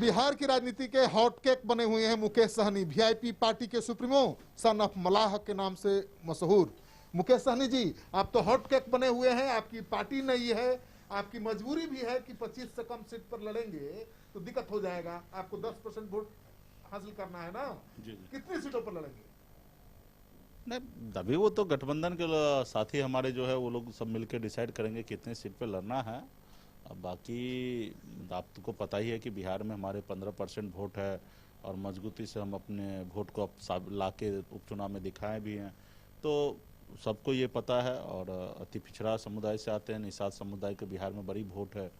बिहार की राजनीति के हॉटकेक बने हुए हैं मुकेश सहनी, वीआईपी पार्टी के सुप्रीमो, सन ऑफ मलाह के नाम से मशहूर। मुकेश सहनी जी, आप तो हॉटकेक बने हुए हैं, आपकी पार्टी नहीं है, आपकी मजबूरी भी है कि 25 से कम सीट पर लड़ेंगे तो दिक्कत हो जाएगा, आपको 10% वोट हासिल करना है ना। जी। कितनी सीटों पर लड़ेंगे? नहीं, अभी वो तो गठबंधन के साथी हमारे जो है वो लोग सब मिलकर डिसाइड करेंगे कितने सीट पे लड़ना है। अब बाकी आपको पता ही है कि बिहार में हमारे 15% वोट है और मजबूती से हम अपने वोट को ला के उपचुनाव में दिखाए भी हैं। तो सबको ये पता है और अति पिछड़ा समुदाय से आते हैं, निषाद समुदाय के बिहार में बड़ी वोट है,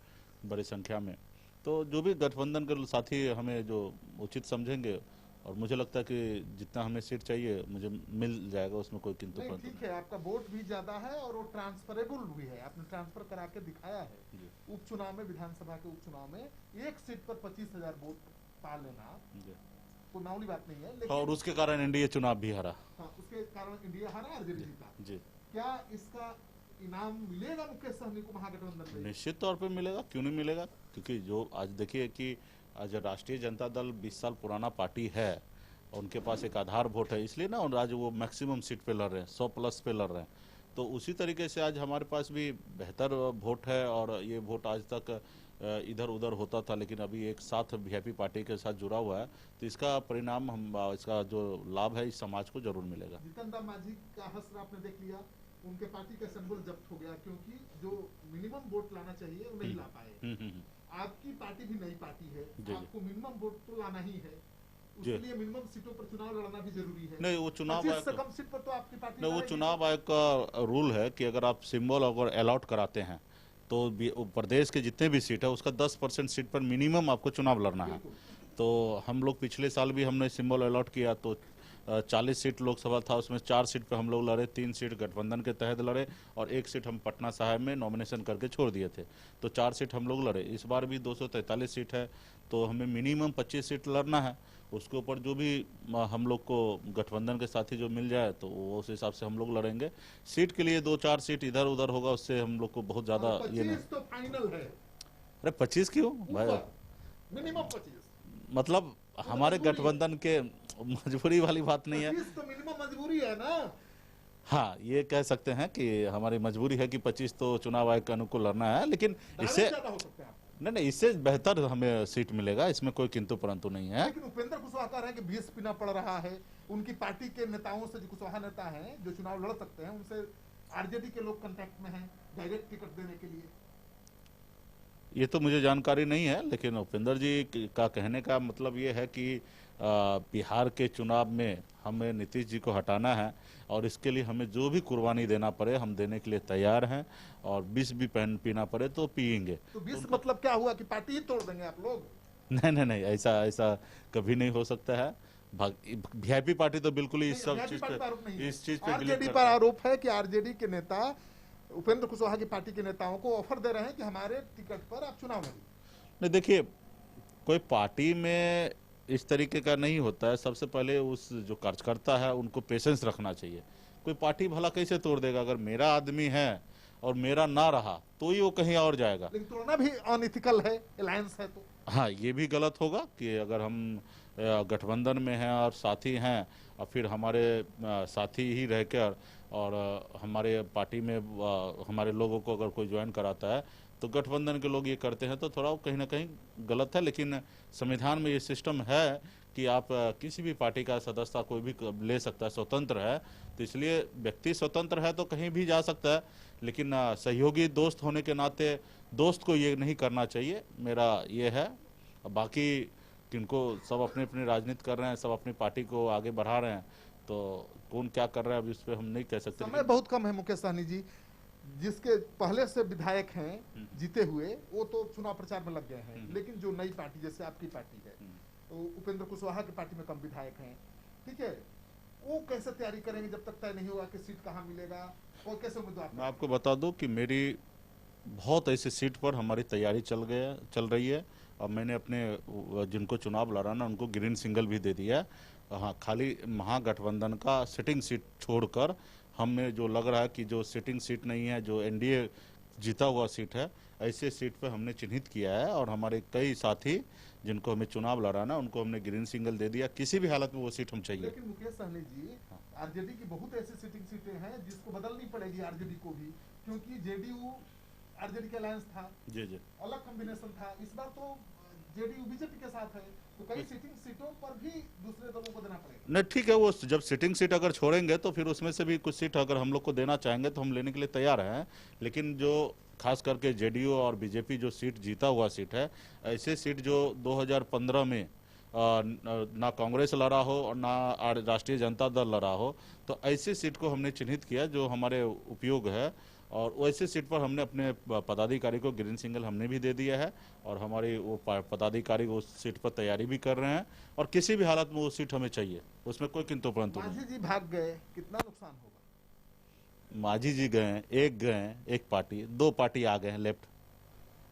बड़ी संख्या में। तो जो भी गठबंधन के साथी हमें जो उचित समझेंगे, और मुझे लगता है कि जितना हमें सीट चाहिए मुझे मिल जाएगा, उसमें कोई किंतु नहीं, परंतु ठीक है, आपका वोट भी ज्यादा है और वो ट्रांसफरेबल भी है, आपने ट्रांसफर करा के दिखाया है। उपचुनाव में, विधानसभा के उपचुनाव में एक सीट पर 25,000 वोट पा लेना कोई मामूली बात नहीं है, लेकिन और उसके कारण एनडीए चुनाव भी हारा। हाँ, उसके कारण इंडिया हारा, आरजेडी जीता। जी, क्या इसका इनाम मिलेगा मुकेश सहनी को महागठबंधन में? निश्चित तौर पे मिलेगा, क्यों नहीं मिलेगा। क्योंकि जो आज देखिए कि आज राष्ट्रीय जनता दल 20 साल पुराना पार्टी है और उनके पास एक आधार वोट है, इसलिए ना आज वो मैक्सिमम सीट पे लड़ रहे हैं, 100+ पे लड़ रहे हैं। तो उसी तरीके से आज हमारे पास भी बेहतर वोट है और ये वोट आज तक इधर उधर होता था, लेकिन अभी एक साथ वीआईपी पार्टी के साथ जुड़ा हुआ है, तो इसका परिणाम इसका जो लाभ है इस समाज को जरूर मिलेगा। जीतन राम मांझी का हश्र आपने देख लिया, उनके पार्टी का सिंबल जब्त हो गया क्योंकि जो मिनिमम वोट लाना चाहिए वो नहीं ला पाए। आपकी पार्टी भी नई पार्टी है, आपको मिनिमम वोट तो लाना ही है, उसके लिए मिनिमम सीटों पर चुनाव लड़ना भी जरूरी है। नहीं, वो चुनाव आयोग से कम सीट पर तो आपकी पार्टी नहीं, वो चुनाव आयोग का रूल है कि अगर आप सिंबल अगर अलॉट कराते हैं तो प्रदेश के जितने भी सीट है उसका 10% सीट पर मिनिमम आपको चुनाव लड़ना है। तो हम लोग पिछले साल भी हमने सिंबल अलॉट किया, तो 40 सीट लोकसभा था, उसमें 4 सीट पे हम लोग लड़े, 3 सीट गठबंधन के तहत लड़े और 1 सीट हम पटना साहिब में नॉमिनेशन करके छोड़ दिए थे। तो 4 सीट हम लोग लड़े। इस बार भी 243 सीट है, तो हमें मिनिमम 25 सीट लड़ना है। उसके ऊपर जो भी हम लोग को गठबंधन के साथी जो मिल जाए तो वो उस हिसाब से हम लोग लड़ेंगे। सीट के लिए 2-4 सीट इधर उधर होगा, उससे हम लोग को बहुत ज्यादा ये नहीं। तो फाइनल है। अरे 25 क्यों भाई, मिनिमम 25 मतलब हमारे गठबंधन के मजबूरी वाली बात नहीं है, तो मिनिमम मजबूरी है ना। हाँ, ये कह सकते हैं कि हमारी मजबूरी है कि 25 तो चुनाव आयोग के अनुकूल लड़ना है, लेकिन इससे नहीं, इससे बेहतर हमें सीट मिलेगा, इसमें कोई किंतु परंतु नहीं है। लेकिन उपेंद्र कुशवाहा कह रहे हैं कि 20 पीना पड़ रहा है, उनकी पार्टी के नेताओं से, जो कुशवाहा नेता हैं जो चुनाव लड़ सकते हैं, उनसे आरजेडी के लोग कांटेक्ट में हैं डायरेक्ट टिकट देने के लिए। ये तो मुझे जानकारी नहीं है, लेकिन उपेंद्र जी का कहने का मतलब ये है कि बिहार के चुनाव में हमें नीतीश जी को हटाना है और इसके लिए हमें जो भी कुर्बानी देना पड़े हम देने के लिए तैयार हैं, और विष भी पीना पड़े तो पियेंगे। तो विष मतलब क्या हुआ कि पार्टी ही तोड़ देंगे आप लोग? नहीं, ऐसा कभी नहीं हो सकता है। वीआईपी पार्टी तो बिल्कुल ही इस चीज पे आरजेडी पर आरोप है कि आरजेडी के नेता उपेंद्र कुशवाहा की पार्टी के नेताओं को ऑफर दे रहे हैं कि हमारे टिकट पर आप चुनाव लड़िए। नहीं, देखिए, कोई पार्टी में इस तरीके का नहीं होता है। सबसे पहले उस जो कार्यकर्ता है उनको पेशेंस रखना चाहिए। कोई पार्टी भला कैसे तोड़ देगा? अगर मेरा आदमी है और मेरा ना रहा तो ही वो कहीं और जाएगा। लेकिन तोड़ना भी अनइथिकल है, अलायंस है तो। हाँ, ये भी गलत होगा कि अगर हम गठबंधन में हैं और साथी हैं और फिर हमारे साथी ही रहकर और हमारे पार्टी में हमारे लोगों को अगर कोई ज्वाइन कराता है तो गठबंधन के लोग ये करते हैं तो थोड़ा कहीं ना कहीं गलत है। लेकिन संविधान में ये सिस्टम है कि आप किसी भी पार्टी का सदस्यता कोई भी ले सकता है, स्वतंत्र है। तो इसलिए व्यक्ति स्वतंत्र है तो कहीं भी जा सकता है, लेकिन सहयोगी दोस्त होने के नाते दोस्त को ये नहीं करना चाहिए, मेरा ये है। बाकी किनको सब अपने अपनी राजनीति कर रहे हैं, सब अपनी पार्टी को आगे बढ़ा रहे हैं, तो कौन क्या कर रहा है अभी उस पर हम नहीं कह सकते। समय बहुत कम है मुकेश सहनी जी, जिसके पहले से विधायक हैं जीते हुए, वो तो चुनाव प्रचार में लग गए हैं, लेकिन जो नई पार्टी जैसे आपकी पार्टी है, तो उपेंद्र कुशवाहा की पार्टी में कम विधायक हैं, ठीक है, वो कैसे तैयारी करेंगे जब तक तय नहीं होगा कि सीट कहाँ मिलेगा और कैसे उम्मीदवार? मैं आपको बता दूं कि मेरी बहुत ऐसी सीट पर हमारी तैयारी चल रही है और मैंने अपने जिनको चुनाव लड़ाना उनको ग्रीन सिग्नल भी दे दिया है। हाँ, खाली महागठबंधन का सिटिंग सीट छोड़कर हमें जो लग रहा है कि जो सिटिंग सीट नहीं है, जो एनडीए जीता हुआ सीट है, ऐसे सीट पर हमने चिन्हित किया है और हमारे कई साथी जिनको हमें चुनाव लड़ाना उनको हमने ग्रीन सिग्नल दे दिया, किसी भी हालत में वो सीट हम चाहिए। लेकिन मुकेश सहनी जी, आरजेडी की बहुत ऐसी सिटिंग सीटें हैं जिसको बदलनी पड़ेगी आरजेडी को भी, क्योंकि जेडीयू आरजेडी का अलायंस था, जी जी, अलग कॉम्बिनेशन था। इस बार तो जेडीयू बीजेपी के साथ है, तो कई सिटिंग सीटों पर भी दूसरे दलों को देना पड़ेगा। नहीं ठीक है, वो जब सिटिंग सीट अगर छोड़ेंगे तो फिर उसमें से भी कुछ सीट अगर हम लोग को देना चाहेंगे तो हम लेने के लिए तैयार हैं। लेकिन जो खास करके जेडीयू और बीजेपी जो सीट जीता हुआ सीट है, ऐसे सीट जो 2015 में ना कांग्रेस लड़ा हो और ना राष्ट्रीय जनता दल लड़ा हो, तो ऐसे सीट को हमने चिन्हित किया जो हमारे उपयोग है। और वैसे सीट पर हमने अपने पदाधिकारी को ग्रीन सिग्नल हमने भी दे दिया है और हमारी वो पदाधिकारी उस सीट पर तैयारी भी कर रहे हैं और किसी भी हालत में वो सीट हमें चाहिए, उसमें कोई किंतु परंतु नहीं। माझी जी भाग गए, कितना नुकसान होगा? माझी जी गए, एक पार्टी, 2 पार्टी आ गए हैं लेफ्ट,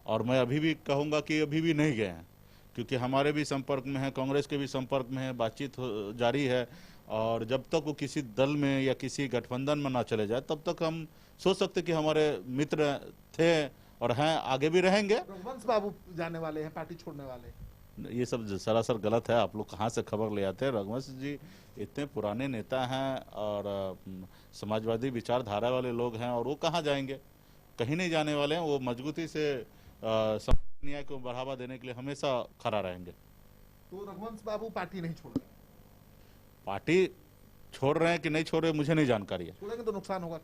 और मैं अभी भी कहूँगा कि अभी भी नहीं गए हैं, क्योंकि हमारे भी संपर्क में है, कांग्रेस के भी संपर्क में है, बातचीत जारी है। और जब तक वो किसी दल में या किसी गठबंधन में ना चले जाए तब तक हम सोच सकते कि हमारे मित्र थे और हैं, आगे भी रहेंगे। रघुवंश बाबू जाने वाले हैं, पार्टी छोड़ने वाले। ये सब सरासर गलत है, आप लोग कहाँ से खबर ले आते हैं? रघुवंश जी इतने पुराने नेता हैं और समाजवादी विचारधारा वाले लोग हैं, और वो कहाँ जाएंगे? कहीं नहीं जाने वाले हैं। वो मजबूती से समाज न्याय को बढ़ावा देने के लिए हमेशा खड़ा रहेंगे। तो रघुवंश बाबू पार्टी नहीं छोड़ रहे? पार्टी छोड़ रहे हैं कि नहीं छोड़ रहे मुझे नहीं जानकारी है। छोड़ेंगे तो नुकसान होगा।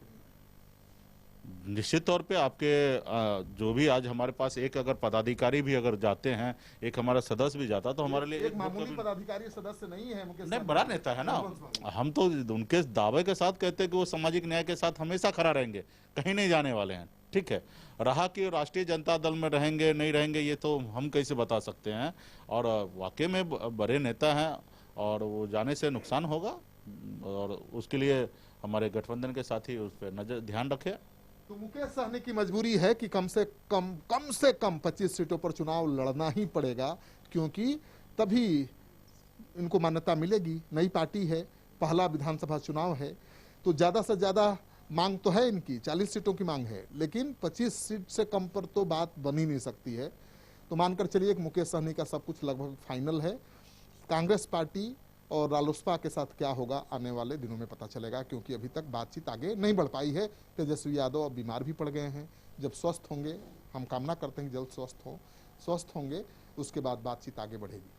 निश्चित तौर पे आपके जो भी आज हमारे पास एक अगर पदाधिकारी भी अगर जाते हैं, एक हमारा सदस्य भी जाता तो हमारे लिए एक मामूली पदाधिकारी सदस्य नहीं है मुकेश, नहीं बड़ा नेता है ना। हम तो उनके दावे के साथ कहते हैं कि वो सामाजिक न्याय के साथ हमेशा खड़ा रहेंगे, कहीं नहीं जाने वाले हैं। ठीक है, रहा कि राष्ट्रीय जनता दल में रहेंगे नहीं रहेंगे ये तो हम कैसे बता सकते हैं, और वाकई में बड़े नेता हैं और वो जाने से नुकसान होगा, और उसके लिए हमारे गठबंधन के साथी उस पर नजर ध्यान रखें। तो मुकेश सहनी की मजबूरी है कि कम से कम 25 सीटों पर चुनाव लड़ना ही पड़ेगा, क्योंकि तभी इनको मान्यता मिलेगी। नई पार्टी है, पहला विधानसभा चुनाव है, तो ज्यादा से ज्यादा मांग तो है इनकी, 40 सीटों की मांग है, लेकिन 25 सीट से कम पर तो बात बन ही नहीं सकती है। तो मानकर चलिए कि मुकेश सहनी का सब कुछ लगभग फाइनल है। कांग्रेस पार्टी और रालोसपा के साथ क्या होगा आने वाले दिनों में पता चलेगा, क्योंकि अभी तक बातचीत आगे नहीं बढ़ पाई है। तेजस्वी यादव अब बीमार भी पड़ गए हैं, जब स्वस्थ होंगे, हम कामना करते हैं जल्द स्वस्थ होंगे, उसके बाद बातचीत आगे बढ़ेगी।